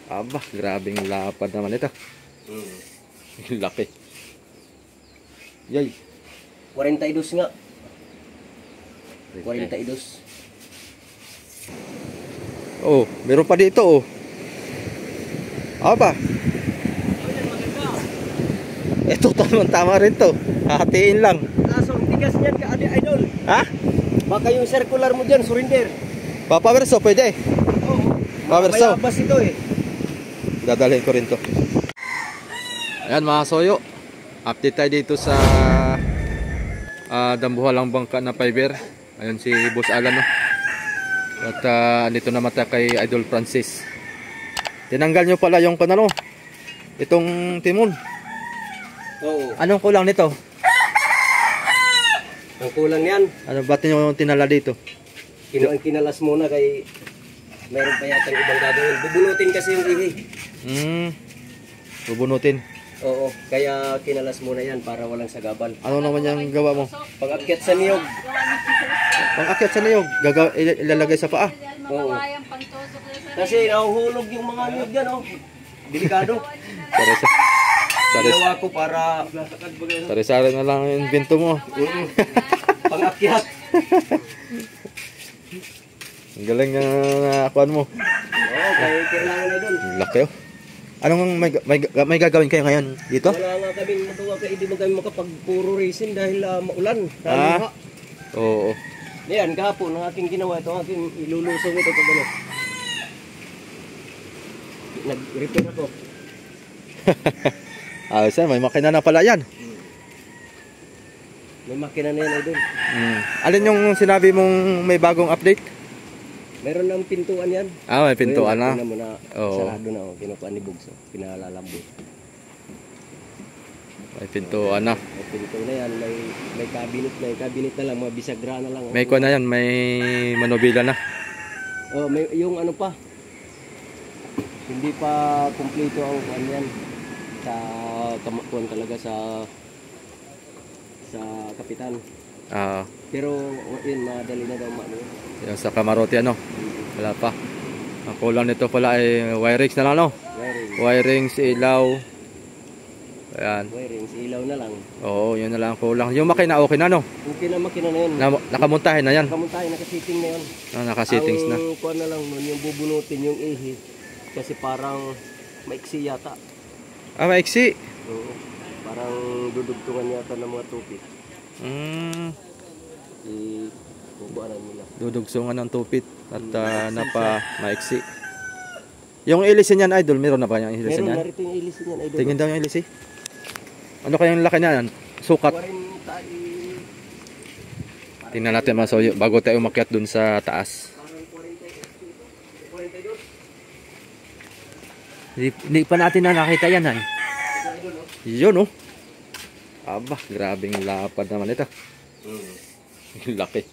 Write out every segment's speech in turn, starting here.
Aba, grabing lapad naman ito. Laki. Yay. 42 nga. 42. Oh, meron pa dito oh. Aba. Ito tama rin to. Hahatiin lang. Kaso ang tigas niyan ka, idol. Ha? Baka yung circular mo dyan, surrender. Papawerso, pwede. Oo. Pawerso. Mayabas ito eh. Dadalhin ko rin to. Ayan mga soyo. Update tayo dito sa dambuhalang bangka na fiber. Ayun si Boss Alan no. At andito naman tayo kay Idol Francis. Tinanggal nyo pala yung kanano. Itong timon. Oo. Anong kulang nito? Ang kulang yan. Ano ba't nyo tinala dito? Kinalas muna kay mayroon pa yata ibang gagawin. Bubunutin kasi yung ihi. Bubunutin. Oo, kaya kinalas muna yan para walang sagabal. Ano naman yung gawa mo? Pang-akyat sa niyog. Pang-akyat sa niyog, ilalagay sa paa. Oo. Kasi nahuhulog yung mga niyog dyan, oh. Delikado. Ginawa ko para sari-sari na lang yung invento mo. pang-akyat. Ang galing na akuan mo. Oo, kaya kailangan na doon. Laki oh. Anong may gagawin kayo ngayon dito? Wala nga kaming magawa kaya hindi mo kami makapag-puro racing dahil maulan. Oo. Yan, kahapon ang aking ginawa ito, ang aking ilulusong ito pag ano. Nag-repair ako. Ayos yan, may makina na pala yan. May makina na yan ay doon. Alin yung sinabi mong may bagong update? Meron ng pintuan yan. May pintuan na. Sarado na, kinukuha ni Bugs. Pinalalambot. May pintuan na. May pintuan na yan, may cabinet na. Yung cabinet na lang, mga bisagra na lang. May kuha na yan, may manobila na. May yung ano pa. Hindi pa kumpleto ang kuhan yan. Sa kuhan talaga sa kapitan. Pero yun, madali na daw yung sa kamarote ano. Wala pa. Ang kulang nito pala ay wirings na lang no? Wirings, ilaw. Ayan. Wirings, ilaw na lang. Oo, yun na lang ang kulang. Yung makina okay na no? Okay na makina na yun. Nakamontahin na yan? Nakamontahin, nakasiting na yun. Nakasittings na. Ang kuhan na lang nun, yung bubunutin yung ihi. Kasi parang maiksi yata. Maiksi? Oo. Parang dudugtungan yata ng mga tupit. Bubuanan nila. Dudugsungan ng tupit at maiksi. Yung ilisin yan idol, meron na ba yung ilisin yan? Meron na rin yung ilisin yan idol. Tingin daw yung ilisi. Ano kayang laki na yan? Sukat. Tingnan natin mga soyo bago tayo umakyat dun sa taas. Hindi pa natin na nakita yan ay. Yun oh. Aba, grabing lapad naman ito. Laki.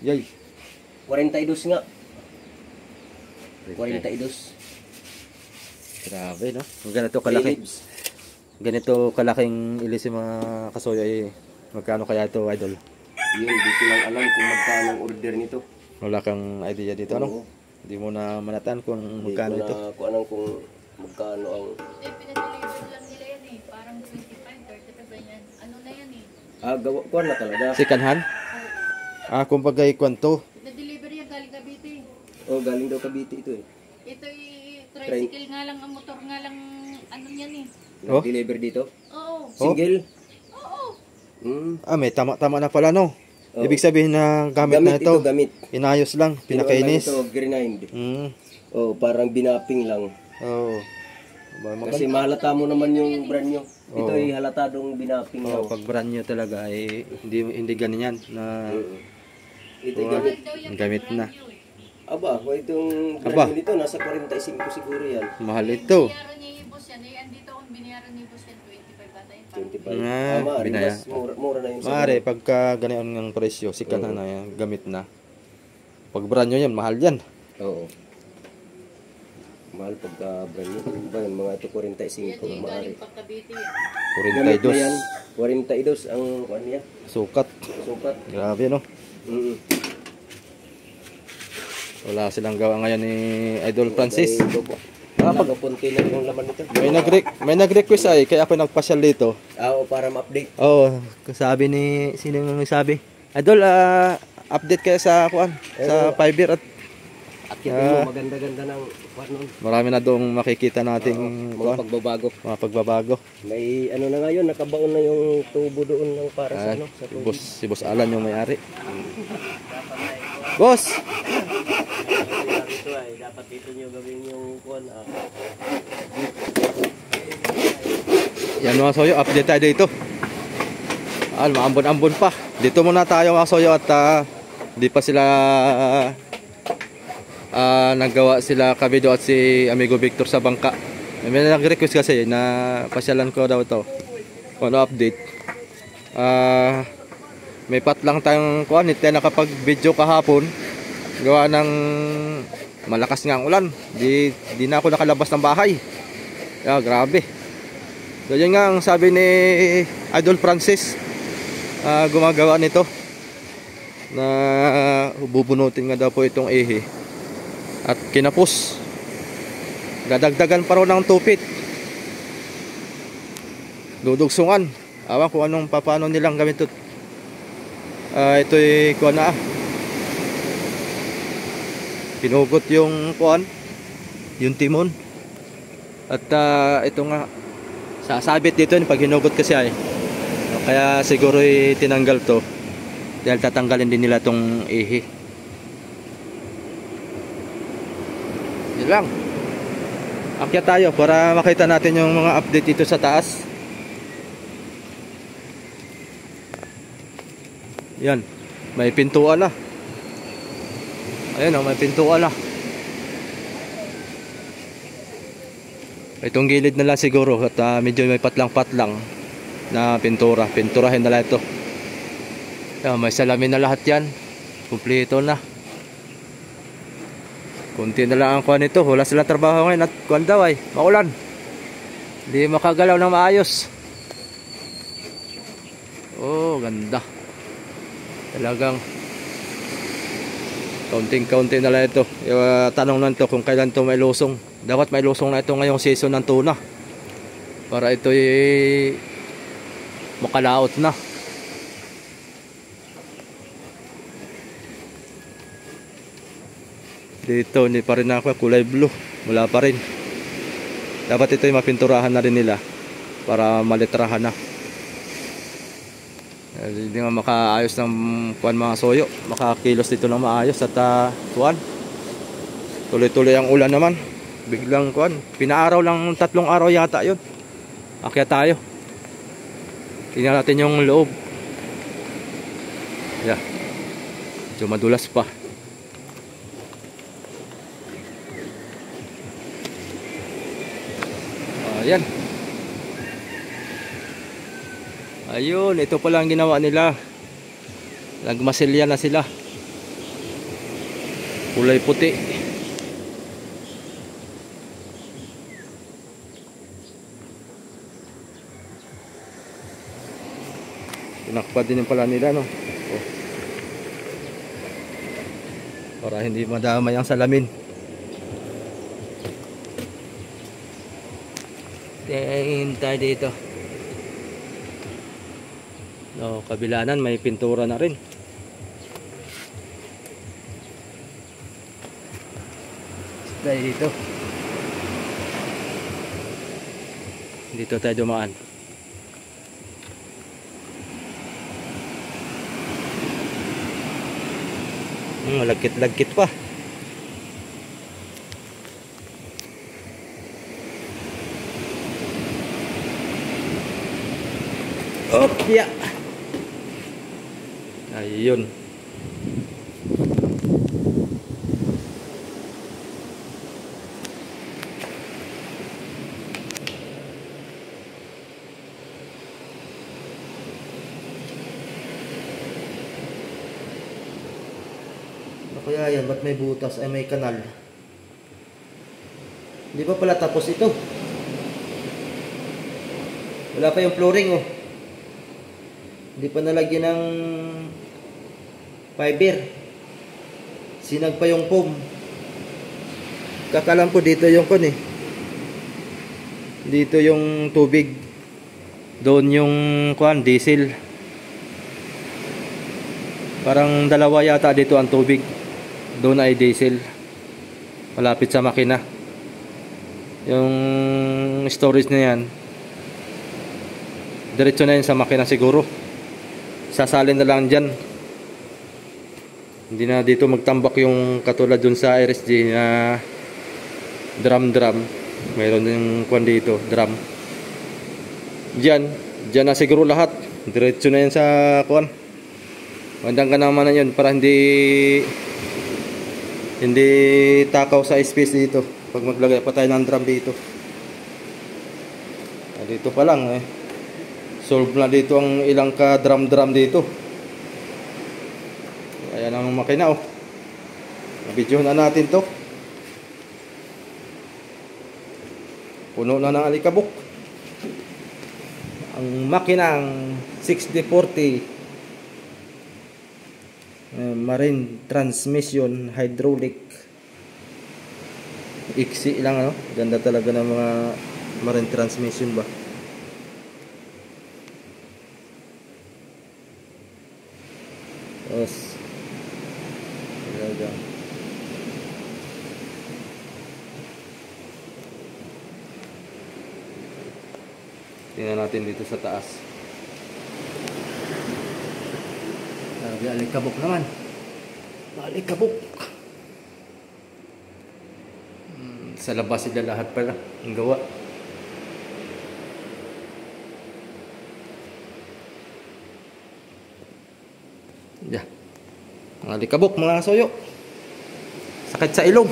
Yay. 42 nga. 42. Grabe no. Ganito kalaki. Ganito kalaking ilis yung mga kasoyo ay magkano kaya ito idol? Yun, hindi ko lang alam kung magkano ang order nito. Wala kang idea dito ano? Hindi mo na manatan kung magkano ito. Hindi ko na kung magkano ang... Pinadeliver lang nila yan eh. Parang 25, 30 ba yan? Ano na yan eh? Kuwan na talaga. Second hand? Kumbaga kwanto. Na-deliver yan galing Cavite. Galing daw Cavite ito eh. Ito tricycle nga lang, ang motor nga lang, ano yan eh. Deliver dito? Oo. Single? Oo. May tama na pala no. Ibig sabihin na gamit na ito. Gamit. Inayos lang, pinakainis. Ito, grind. Parang binaping lang. Kasi mahalata mo naman yung brand nyo. Ito ay halatadong binaping lang. Pag brand nyo talaga ay hindi ganyan na ito gamit. Gamit na. Itong brand nito nasa 45 siguro yan. Mahal ito. Binayaran niya yung boss yan. Andito akong binayaran ni boss yan 25 bata yun. 25. Binaya. Mura na yung Mare, pagka ganoon ng presyo, sikat na yan, gamit na. Pag brand nyo yan, mahal yan. Oo. Mahal pagka brand nyo. Ba yun, mga ito 45 ang maaari. 42 ang kuwan niya. Sukat. Sukat. Grabe no. Wala silang gawa ngayon ni Idol Francis. Nakapunti na yung laman nito. May nag-request ay kaya ako nagpasyal dito. Oo, para ma-update. Oo, sabi ni sino yung sabi? Idol, update kayo sa kuan, sa Fiverr at Akitin mo, maganda-ganda ng kuan nun. marami na doong makikita nating Mga pagbabago. mga pagbabago. May ano na ngayon, nakabaon na yung tubo doon ng para sa ano, sa tubig. Si Boss Alan yung may-ari. Boss! Ito ay dapat dito nyo gawin yung kuan. Yan mga soyo, update tayo dito. Maambon-ambon pa. Dito muna tayo mga soyo at di pa sila naggawa sila Kabido at si Amigo Victor sa bangka. May nag-request kasi na pasyalan ko daw ito. Ano update. May patlang tayong kuan, hindi tayo nakapag-video kahapon. Gawa ng malakas nga ang ulan. Di na ako nakalabas ng bahay. Grabe. So yun nga ang sabi ni Idol Francis, gumagawa nito na bubunutin nga daw po itong ihi at kinapos. Dadagdagan pa rin ng tupit, dudugsungan. Awan kung anong paano nilang gamit ito. Ito'y kuan na pinugot yung kuan, yung timon. At ito nga sasabit dito pag hinugot kasi ay. Kaya siguro tinanggal to dahil tatanggalin din nila tong ihi. Yun lang. Akyat tayo para makita natin yung mga update dito sa taas. Yan, may pintuan na. Ayan, may pintuan na. Itong gilid na lang siguro at medyo may patlang-patlang na pintura. Pinturahin na lang ito. May salamin na lahat yan. Kumpleto na. Kunti na lang ang kuhan nito. Wala silang trabaho ngayon at kuhan daw ay maulan. Hindi makagalaw ng maayos. Oh, ganda. Talagang kaunting-kaunti na lang ito. Tanong lang ito kung kailan ito may lusong. Dapat may lusong na ito ngayong season ng tuna. Para ito makalaot na. Dito hindi pa rin ako kulay blue. Wala pa rin. Dapat ito mapinturahan na rin nila para malitrahan na. Hindi nga makaayos ng kuan mga soyo. Makakilos dito ng maayos at kuan. Tuloy-tuloy ang ulan naman. Biglang kuan. Pinaaraw lang 3 araw yata yun. Akyat tayo. Tingnan natin yung loob. Yeah. Medyo madulas pa. Ayan. Ayun, ito pala ang ginawa nila. Nagmasilya na sila. Kulay puti. Tinakpa din pala nila, no? Oh. Para hindi madamay ang salamin. Tingin tayo dito. No, kabilanan may pintura na rin. Tayo dito. Dito tayo dumaan. Lagkit-lagkit pa. Oh, yeah. Ayun. Kaya yan, ba't may butas ay may kanal? Hindi pa pala tapos ito. Wala pa yung flooring, oh. Hindi pa nalagyan ng fiber. Sinag pa yung foam. Kakalam ko dito yung kun eh. Dito yung tubig. Doon yung kuan, diesel. Parang dalawa yata dito ang tubig. Doon ay diesel. Malapit sa makina. Yung storage na yan, diretso na yun sa makina siguro. Sasalin na lang dyan. Hindi na dito magtambak yung katulad dun sa RSG na drum. Mayroon yung kuan dito, drum. Dyan na siguro lahat. Diretso na yan sa kuan. Mandang ka naman na yun para hindi takaw sa space dito. Pag maglagay pa tayo ng drum dito. Dito pa lang eh. Solve na dito ang ilang ka drum dito. Ayan ang makina oh. Nabidyohan na natin to. Puno na ng alikabok. Ang makinang 6040 marine transmission hydraulic. Iksi lang ano. Ganda talaga ng mga marine transmission ba. Tapos talaga. Tingnan natin dito sa taas. Alikabok naman. Alikabok. Sa labas sila lahat pala ang gawa. Yeah. Mga alikabok, mga soyo. Sakit sa ilong.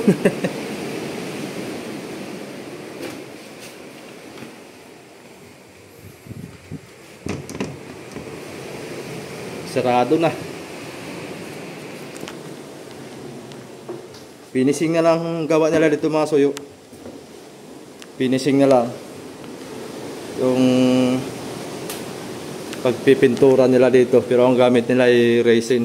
Sarado na. Finishing na lang gawa nila dito mga soyo. Finishing na lang yung pagpipintura nila dito. Pero ang gamit nila ay resin.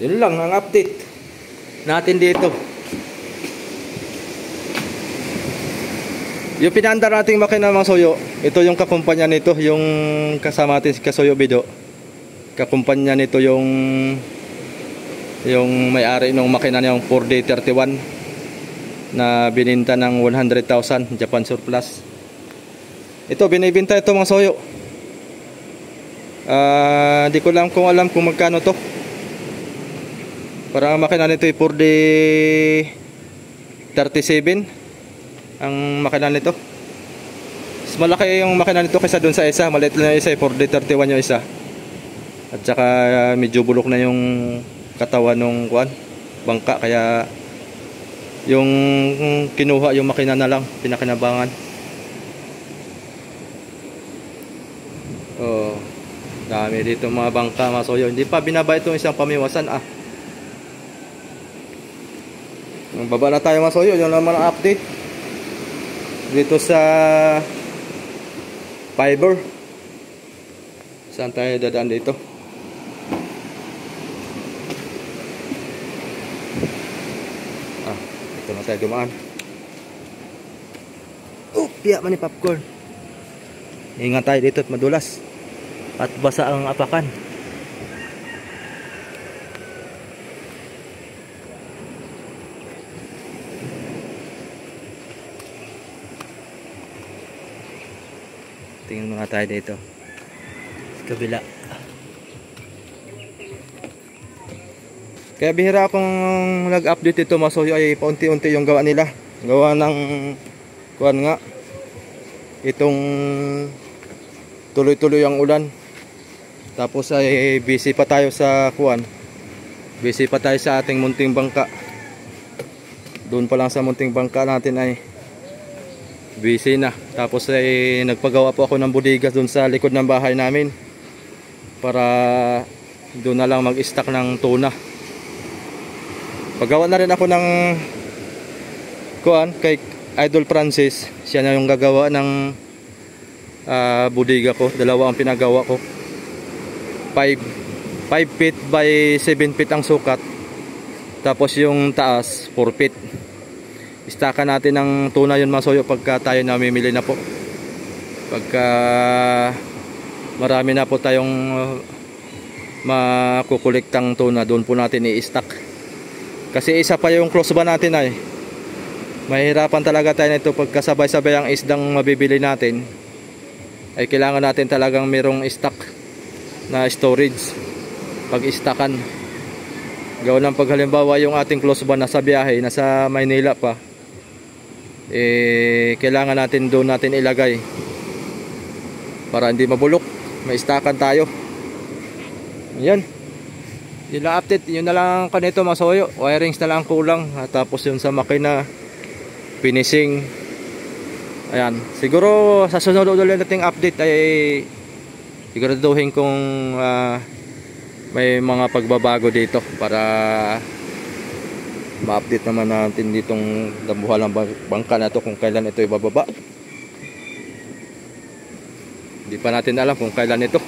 Yun lang ang update natin dito. Yung pinaandar nating makina mga soyo, ito yung kakumpanya nito, yung kasama natin si Kasoyo Bido. Kakumpanya nito yung may-ari ng makina niyang 4D31 na bininta ng 100,000 Japan surplus. Ito binibenta ito mga soyo. Di ko lang kung alam kung magkano to. Para ang makina nito ay 4D37 ang makina nito. Mas malaki yung makina nito kaysa dun sa isa. Maliit lang yung isa, 4D31 yung isa. At saka medyo bulok na yung katawan ng bangka, kaya yung kinuha yung makina na lang pinakinabangan. Oh, dami dito mga bangka mga soyo. Hindi pa binaba itong isang pamiwasan Baba na tayo mga soyo. Yung naman ang update dito sa fiber. Saan tayo dadaan dito? Ito na tayo dumaan. Piya man ni popcorn. Ingat tayo dito at madulas at basa ang apakan. Tingin mga tayo dito sa kabila. Kaya bihira akong nag-update ito mga soyo, ay paunti-unti yung gawa nila. Gawa ng kuwan nga, itong tuloy-tuloy ang ulan. Tapos ay busy pa tayo sa kuwan. Busy pa tayo sa ating munting bangka. Doon pa lang sa munting bangka natin ay busy na. Tapos ay nagpagawa po ako ng bodega doon sa likod ng bahay namin para doon na lang mag-stock ng tuna. Pagawa na rin ako ng kuan kay Idol Francis. Siya na yung gagawa ng bodega ko. Dalawa ang pinagawa ko. 5 feet by 7 feet ang sukat. Tapos yung taas 4 feet. Istaka natin ng tuna yun mga soyo pagka tayo namimili na po. Pagka marami na po tayong makukuliktang tuna, doon po natin i-stack. Kasi isa pa yung close ba natin ay mahirapan talaga tayo nito pagka sabay-sabay ang isdang mabibili natin. Ay kailangan natin talagang merong stock na storage pag-istackan. Gawa ng pag halimbawa yung ating close ba nasa biyahe, nasa Maynila pa, kailangan natin doon natin ilagay para hindi mabulok, may stockan tayo. Ayan, yun lang update, yun na lang kanito mga soyo. Wirings na lang kulang, tapos yun sa makina finishing. Ayan, siguro sa sunod ulit nating update ay siguraduhin kung may mga pagbabago dito para ma-update naman natin ditong dambuhalang bangka na to kung kailan ito ibababa. Hindi pa natin alam kung kailan ito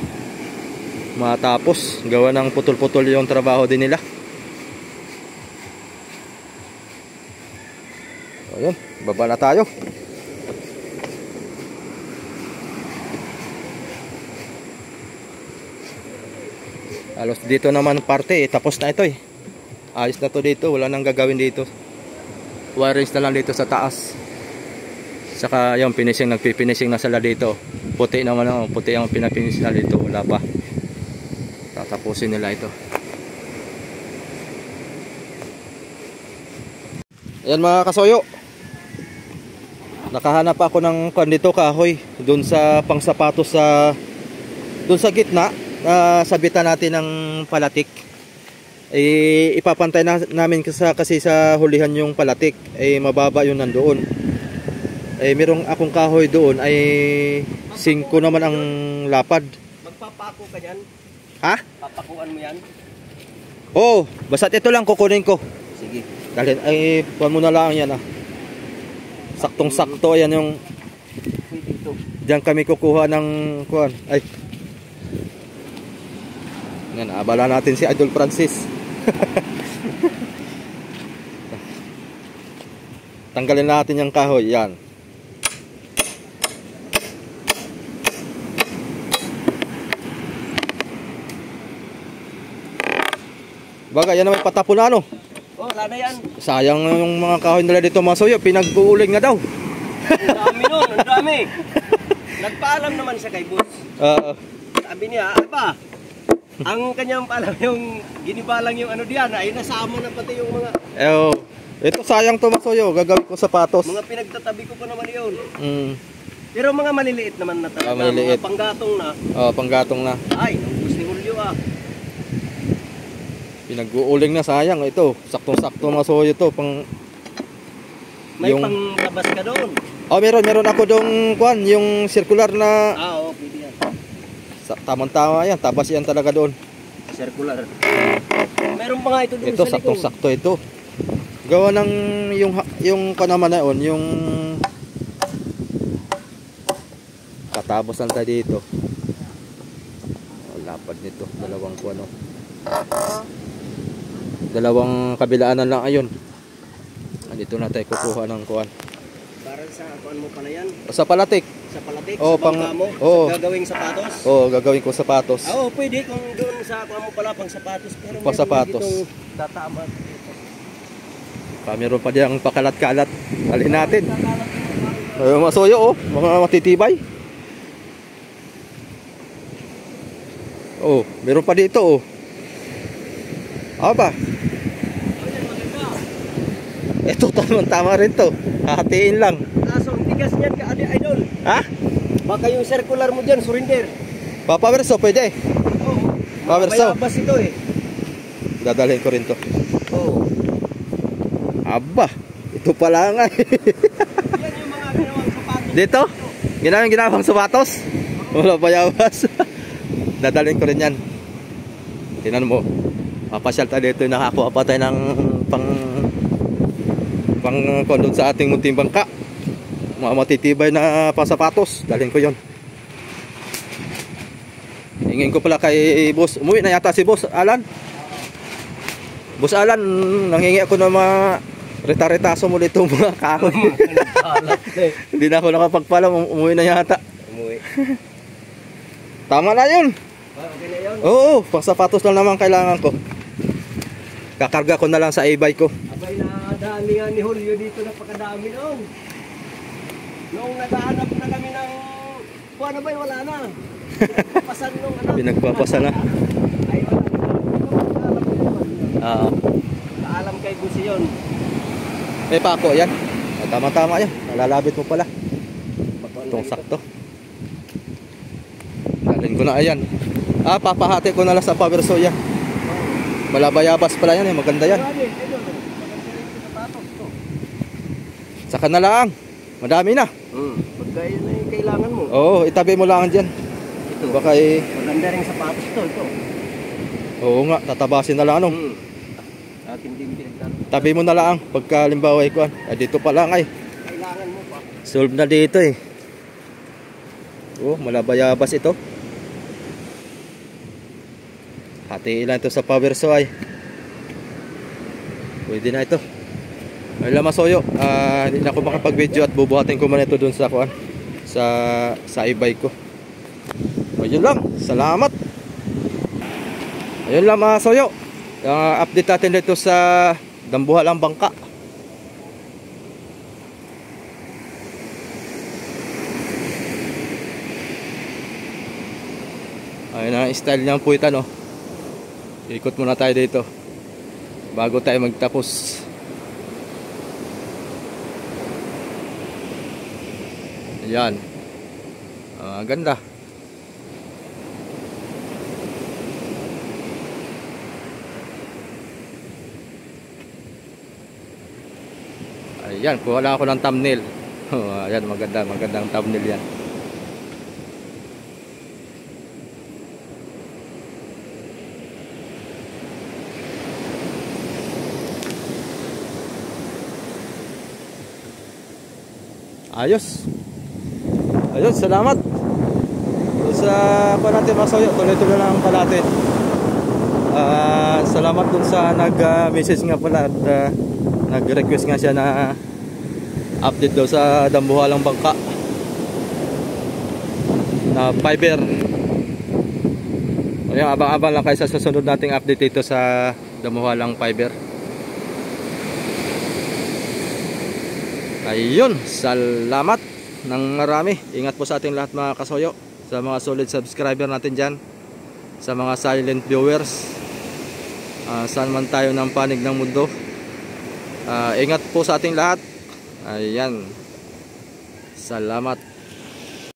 matapos, gawa ng putol-putol yung trabaho din nila. Ayun, baba na tayo. Halos dito naman parte tapos na ito ayos na to dito, wala nang gagawin dito. Wirings na lang dito sa taas. Saka yung finishing, nagpifinishing na sila dito. Puti naman, puti ang pinapinish na dito, wala pa. Tatapusin nila ito. Ayan mga kasoyo, nakahanap ako ng dito kahoy doon sa pangsapatos sa doon sa gitna. Sabitan natin ng palatik. Ipapantay namin kasi sa hulihan yung palatik mababa yung nandoon. Merong akong kahoy doon ay 5 naman ang lapad. Magpapako ka yan? Ha? Papakuan mo yan? Oo, basta ito lang kukunin ko. Sige. Dahil kuhan mo na lang yan saktong sakto yan yung diyan kami kukuha ng kuhan. Yan, abala natin si Idol Francis. Tanggalin natin yung kahoy, yan. Baga, yan na may patapon na Oh, wala na yan. Sayang yung mga kahoy nila dito mga soyo, pinag-uuling na daw. Ang dami nun, ang dami. Nagpaalam naman siya kay boss. Sabi niya, ba? Ang kanyang pala yung ginibalang yung diyan ay nasama na pati yung mga ito sayang to masoyo, gagawin ko sapatos. Mga pinagtatabi ko pa naman yun. Pero mga maliliit naman na talaga, maliliit. mga panggatong na. Panggatong na. Ay, naubos ni Julio Pinag-uuling na, sayang ito. Saktong-sakto masoyo to pang may panglabas ka doon. Meron ako dong kuan, yung circular na Oo, pwede yan. Tamang-tama yan, tabas yan talaga doon. Circular. Meron pa nga ito doon ito, sa likod. saktong-sakto ito. Gawa ng yung kanaman na yun, yung katabos lang tayo dito. Lapad nito, dalawang kuano. Dalawang kabilaanan lang ayun. Dito na tayo kukuha ng kuan. Para sa kuan mo pala yan? Sa palatik. Sa palatik, sa bangka mo? Gagawing sapatos? Gagawin ko sapatos. Pwede kung doon sa kuan mo pala pang sapatos. Pero pang sapatos. Tatama. Meron pa diyang pakalat-kalat. Alin natin. Masoyo mga matitibay. Meron pa dito Aba. Ito tama rin to. Hahatiin lang. So tigas niyan ka idol. Ha? Baka yung circular mo diyan surrender. Papawerso pwede. Papawerso. Mayabas ito Dadalhin ko rin to. Aba, ito pala nga. Yan yung mga ginawang sapatos. Dito? Ginawang sapatos? Wala pa yabas. Dadalhin ko rin yan. Tingnan mo. Papasyal tayo dito, nakakuha pa tayo ng pang kondon sa ating munting bangka. Mga matitibay na pasapatos. Dalhin ko yon. Hingin ko pala kay boss. Umuwi na yata si boss Alan. Boss Alan, nanghingi ako ng mga reta-retaso mo dito mga kahoy. Hindi na ako nakapagpala, umuwi na yata. Umuwi. Tama na yun. Okay na yun? Oo, pang sapatos lang naman kailangan ko. Kakarga ko na lang sa e-bike ko. Abay na dami nga ni Julio dito, napakadami noon. Noong naghahanap na kami ng kuha na ba wala na. Pinagpapasan nung ano. Pinagpapasa na. Ay wala na. Oo. Paalam kay Busi yun. May pako yan. Tama-tama yan. Nalalabit mo pala. Itong sakto. Dalhin ko na ayan. Papahati ko na lang sa power saw yan. Malabayabas pala yan eh. Maganda yan. Saka na lang. Madami na. Pagka yun na yung kailangan mo. Oo, itabi mo lang dyan. Ito. Baka Maganda rin sapatos to. Ito. oo nga, tatabasin na lang ano. Akin din pinagtanong. Tabi mo na lang pagka limbawa ikuan. Dito pa lang ay. Kailangan mo pa. Solve na dito eh. Oh, malabayabas ito. Hatiin lang ito sa power saw ay. Pwede na ito. Ay lamasoyo, hindi na ako makapag-video at bubuhatin ko man ito dun sa kuan. Sa e-bike ko. Ayun lang, salamat. Ayun lang mga soyo. Update natin dito sa Dambuhalang Bangka. Ayun ang style niyang puwitan oh. Ikot muna tayo dito bago tayo magtapos. Ayan. Ganda. Ayan, kuha lang ako ng thumbnail. Ayan, magandang thumbnail yan. Ayos. Ayun, salamat. Sa pa natin masoyo, tuloy-tuloy lang pa natin. Salamat dun sa nag-message nga pala at nag-request nga siya na update daw sa Dambuhalang Bangka na fiber. Ayun, abang-abang lang kayo sa susunod nating update dito sa Dambuhalang fiber. Ayun, salamat ng marami. Ingat po sa ating lahat mga kasoyo. Sa mga solid subscriber natin dyan. Sa mga silent viewers. Saan man tayo ng panig ng mundo. Ingat po sa ating lahat. Ayan. Salamat.